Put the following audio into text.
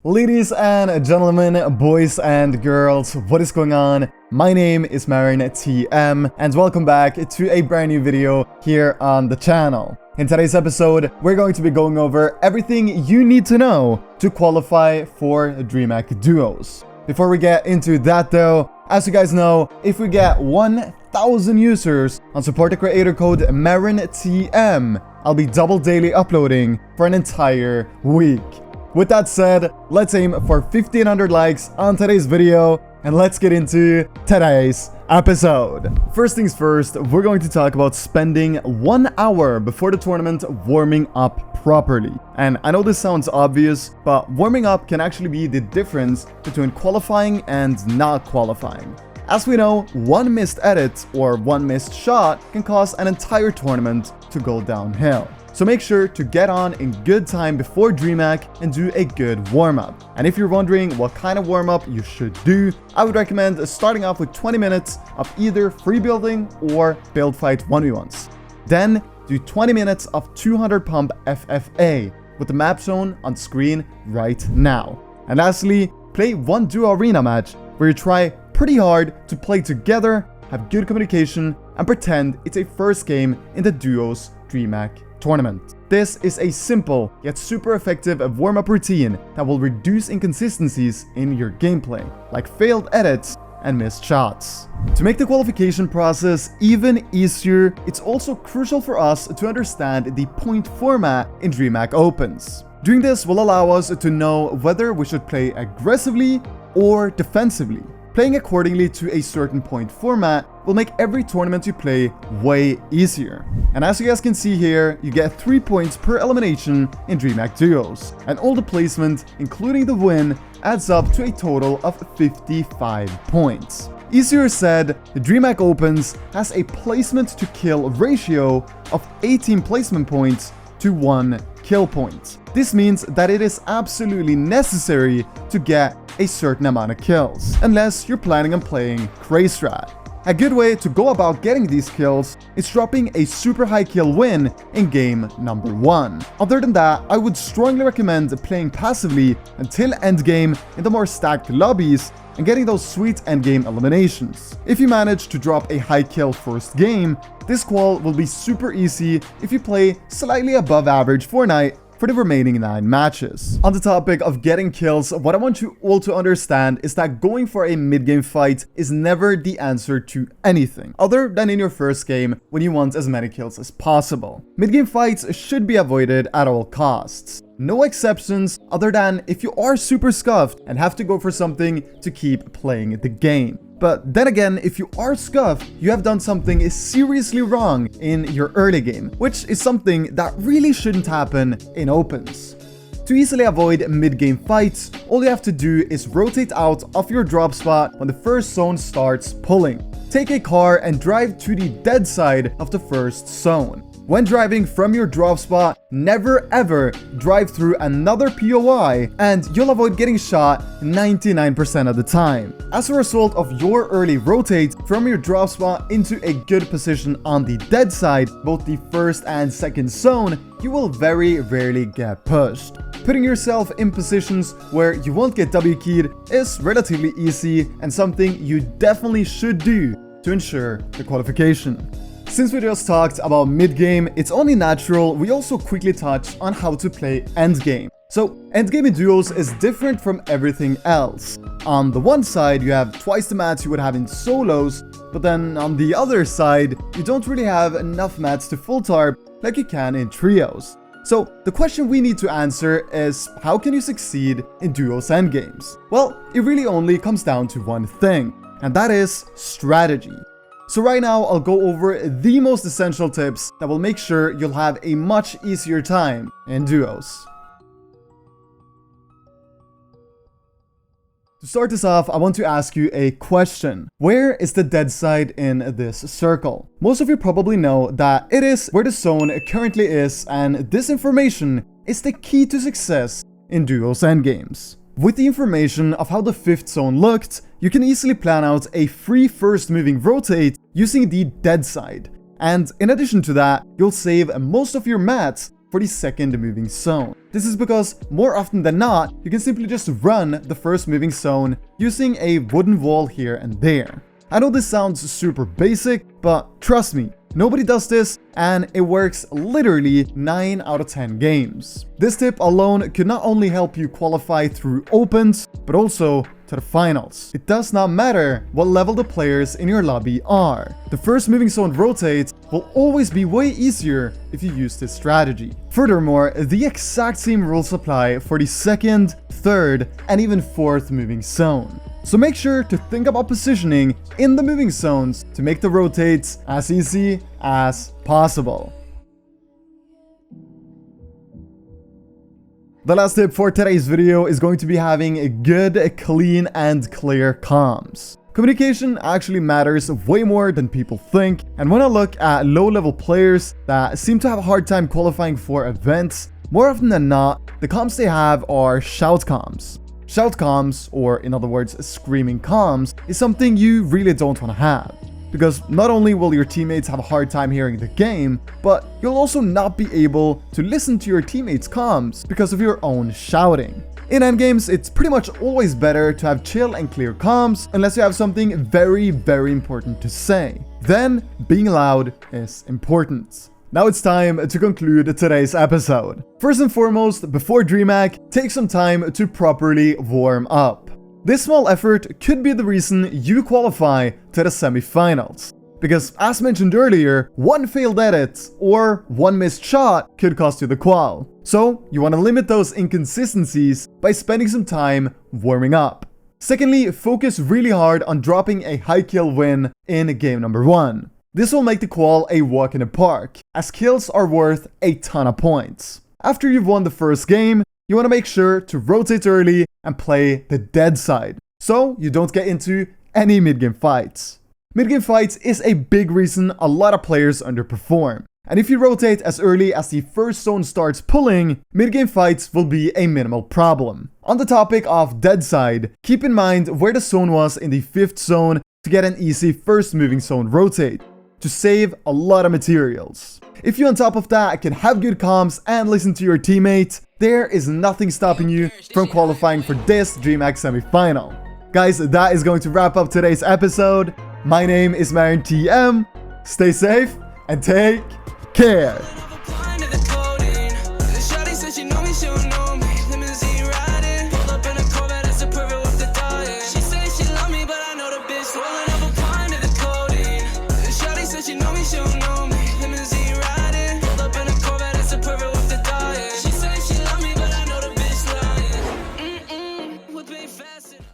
Ladies and gentlemen, boys and girls, what is going on? My name is TM, and welcome back to a brand new video here on the channel. In today's episode, we're going to be going over everything you need to know to qualify for DreamHack Duos. Before we get into that though, as you guys know, if we get 1,000 users on support the creator code TM, I'll be double daily uploading for an entire week. With that said, let's aim for 1,500 likes on today's video, and let's get into today's episode. First things first, we're going to talk about spending 1 hour before the tournament warming up properly. And I know this sounds obvious, but warming up can actually be the difference between qualifying and not qualifying. As we know, one missed edit or one missed shot can cause an entire tournament to go downhill. So make sure to get on in good time before DreamHack and do a good warm-up. And if you're wondering what kind of warm-up you should do, I would recommend starting off with 20 minutes of either free building or build fight 1v1s. Then do 20 minutes of 200 pump FFA with the map zone on screen right now. And lastly, play one duo arena match where you try pretty hard to play together, have good communication, and pretend it's a first game in the duos DreamHack tournament. This is a simple yet super effective warm-up routine that will reduce inconsistencies in your gameplay, like failed edits and missed shots. To make the qualification process even easier, it's also crucial for us to understand the point format in DreamHack Opens. Doing this will allow us to know whether we should play aggressively or defensively. Playing accordingly to a certain point format will make every tournament you play way easier. And as you guys can see here, you get 3 points per elimination in DreamHack Duos. And all the placement, including the win, adds up to a total of 55 points. Easier said, the DreamHack Opens has a placement to kill ratio of 18 placement points to 1 kill point. This means that it is absolutely necessary to get a certain amount of kills, unless you're planning on playing Crazy Strat. A good way to go about getting these kills is dropping a super high kill win in game number 1. Other than that, I would strongly recommend playing passively until endgame in the more stacked lobbies and getting those sweet endgame eliminations. If you manage to drop a high kill first game, this qual will be super easy if you play slightly above average Fortnite for the remaining 9 matches. On the topic of getting kills, what I want you all to understand is that going for a mid-game fight is never the answer to anything, other than in your first game when you want as many kills as possible. Mid-game fights should be avoided at all costs. No exceptions other than if you are super scuffed and have to go for something to keep playing the game. But then again, if you are scuffed, you have done something seriously wrong in your early game, which is something that really shouldn't happen in opens. To easily avoid mid-game fights, all you have to do is rotate out of your drop spot when the first zone starts pulling. Take a car and drive to the dead side of the first zone. When driving from your drop spot, never ever drive through another POI, and you'll avoid getting shot 99% of the time. As a result of your early rotate from your drop spot into a good position on the dead side, both the first and second zone, you will very rarely get pushed. Putting yourself in positions where you won't get W-keyed is relatively easy and something you definitely should do to ensure the qualification. Since we just talked about mid-game, it's only natural we also quickly touch on how to play endgame. So, endgame in duos is different from everything else. On the one side, you have twice the mats you would have in solos, but then on the other side, you don't really have enough mats to full tarp like you can in trios. So, the question we need to answer is, how can you succeed in duos endgames? Well, it really only comes down to one thing, and that is strategy. So right now, I'll go over the most essential tips that will make sure you'll have a much easier time in duos. To start this off, I want to ask you a question. Where is the dead side in this circle? Most of you probably know that it is where the zone currently is, and this information is the key to success in duos endgames. With the information of how the 5th zone looked, you can easily plan out a free first moving rotate using the dead side. And in addition to that, you'll save most of your mats for the second moving zone. This is because more often than not, you can simply just run the first moving zone using a wooden wall here and there. I know this sounds super basic, but trust me, nobody does this, and it works literally 9 out of 10 games. This tip alone could not only help you qualify through opens, but also to the finals. It does not matter what level the players in your lobby are. The first moving zone rotate will always be way easier if you use this strategy. Furthermore, the exact same rules apply for the second, third, and even fourth moving zone. So make sure to think about positioning in the moving zones to make the rotates as easy as possible. The last tip for today's video is going to be having a good, clean, and clear comms. Communication actually matters way more than people think, and when I look at low-level players that seem to have a hard time qualifying for events, more often than not, the comms they have are shout comms. Shout comms, or in other words, screaming comms, is something you really don't want to have. Because not only will your teammates have a hard time hearing the game, but you'll also not be able to listen to your teammates' comms because of your own shouting. In endgames, it's pretty much always better to have chill and clear comms unless you have something very, very important to say. Then, being loud is important. Now it's time to conclude today's episode. First and foremost, before DreamHack, take some time to properly warm up. This small effort could be the reason you qualify to the semifinals. Because as mentioned earlier, one failed edit or one missed shot could cost you the qual. So you want to limit those inconsistencies by spending some time warming up. Secondly, focus really hard on dropping a high kill win in game number 1. This will make the qual a walk in the park, as kills are worth a ton of points. After you've won the first game, you want to make sure to rotate early and play the dead side, so you don't get into any mid-game fights. Mid-game fights is a big reason a lot of players underperform, and if you rotate as early as the first zone starts pulling, mid-game fights will be a minimal problem. On the topic of dead side, keep in mind where the zone was in the 5th zone to get an easy first moving zone rotate, to save a lot of materials. If you on top of that can have good comms and listen to your teammates, there is nothing stopping you from qualifying for this DreamHack semifinal. Guys, that is going to wrap up today's episode. My name is M1K3 Editz. Stay safe and take care.